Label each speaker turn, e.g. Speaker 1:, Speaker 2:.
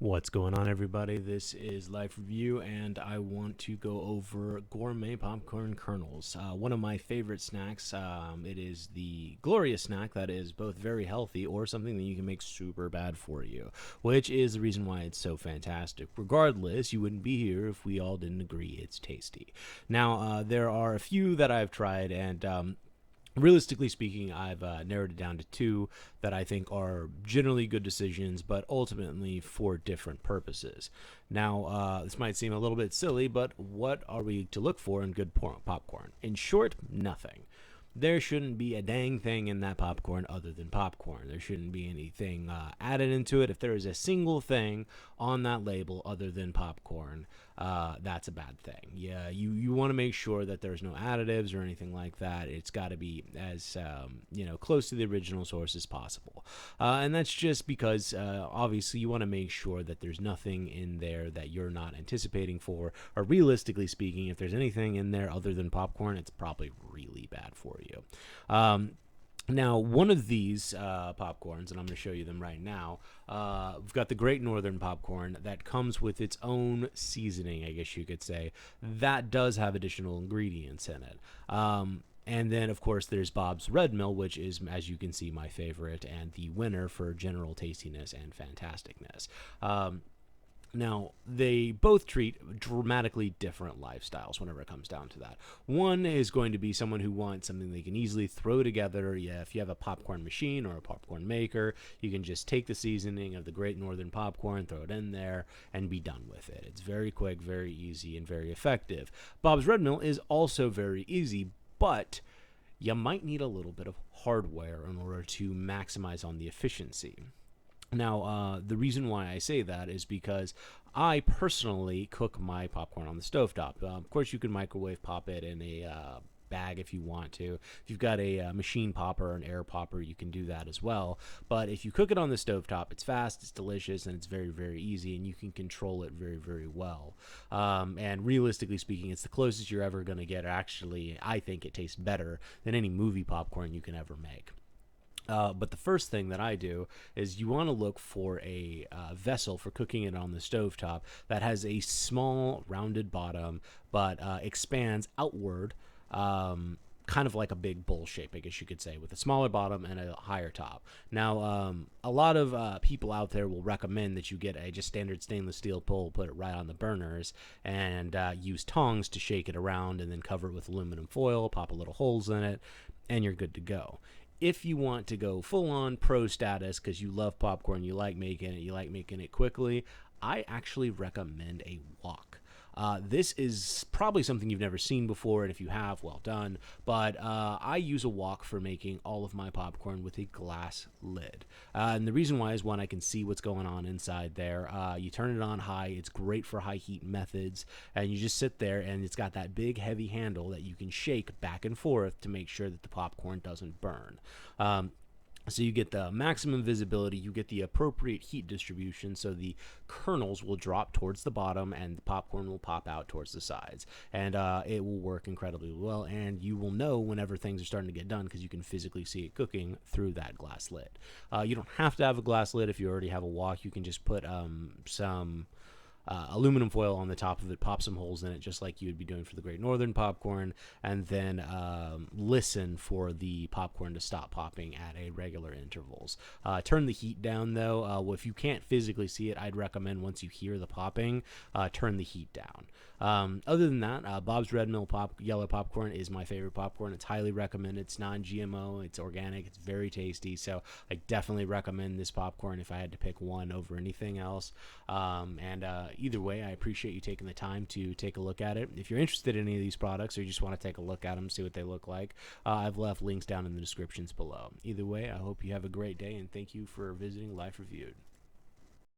Speaker 1: What's going on, everybody? This is Life Review, and I want to go over gourmet popcorn kernels. One of my favorite snacks. It is the glorious snack that is both very healthy or something that you can make super bad for you, which is the reason why it's so fantastic. Regardless, you wouldn't be here if we all didn't agree it's tasty. Now, there are a few that I've tried, and realistically speaking, I've narrowed it down to two that I think are generally good decisions, but ultimately for different purposes. Now, this might seem a little bit silly, but what are we to look for in good popcorn? In short, nothing. There shouldn't be a dang thing in that popcorn other than popcorn. There shouldn't be anything added into it. If there is a single thing on that label other than popcorn, that's a bad thing. Yeah, you want to make sure that there's no additives or anything like that. It's got to be as close to the original source as possible, and that's just because obviously you want to make sure that there's nothing in there that you're not anticipating for. Or realistically speaking, if there's anything in there other than popcorn, it's probably really bad for you. Now, one of these popcorns, and I'm going to show you them right now, we've got the Great Northern popcorn that comes with its own seasoning, I guess you could say, that does have additional ingredients in it. And then, of course, there's Bob's Red Mill, which is, as you can see, my favorite and the winner for general tastiness and fantasticness. Now, they both treat dramatically different lifestyles whenever it comes down to that. One is going to be someone who wants something they can easily throw together. Yeah, if you have a popcorn machine or a popcorn maker, you can just take the seasoning of the Great Northern popcorn, throw it in there, and be done with it. It's very quick, very easy, and very effective. Bob's Red Mill is also very easy, but you might need a little bit of hardware in order to maximize on the efficiency. Now, the reason why I say that is because I personally cook my popcorn on the stovetop. Of course, you can microwave pop it in a bag if you want to. If you've got a machine popper or an air popper, you can do that as well. But if you cook it on the stovetop, it's fast, it's delicious, and it's very, very easy, and you can control it very, very well. And realistically speaking, it's the closest you're ever going to get. Actually, I think it tastes better than any movie popcorn you can ever make. But the first thing that I do is you want to look for a vessel for cooking it on the stovetop that has a small rounded bottom but expands outward, kind of like a big bowl shape, I guess you could say, with a smaller bottom and a higher top. Now, a lot of people out there will recommend that you get a just standard stainless steel bowl, put it right on the burners, and use tongs to shake it around and then cover it with aluminum foil, pop a little holes in it, and you're good to go. If you want to go full-on pro status because you love popcorn, you like making it quickly, I actually recommend a wok. This is probably something you've never seen before, and if you have, well done. But I use a wok for making all of my popcorn with a glass lid. And the reason why is, one, I can see what's going on inside there. You turn it on high. It's great for high heat methods. And you just sit there, and it's got that big, heavy handle that you can shake back and forth to make sure that the popcorn doesn't burn. So you get the maximum visibility, you get the appropriate heat distribution, so the kernels will drop towards the bottom and the popcorn will pop out towards the sides. And it will work incredibly well, and you will know whenever things are starting to get done because you can physically see it cooking through that glass lid. You don't have to have a glass lid if you already have a wok. You can just put some aluminum foil on the top of it, pop some holes in it just like you would be doing for the Great Northern popcorn, and then listen for the popcorn to stop popping at a regular intervals. Turn the heat down though. If you can't physically see it, I'd recommend once you hear the popping, turn the heat down. Other than that, Bob's Red Mill yellow popcorn is my favorite popcorn. It's highly recommended. It's non-GMO, it's organic, it's very tasty, so I definitely recommend this popcorn if I had to pick one over anything else. Either way, I appreciate you taking the time to take a look at it. If you're interested in any of these products or you just want to take a look at them, see what they look like, I've left links down in the descriptions below. Either way, I hope you have a great day, and thank you for visiting Life Reviewed.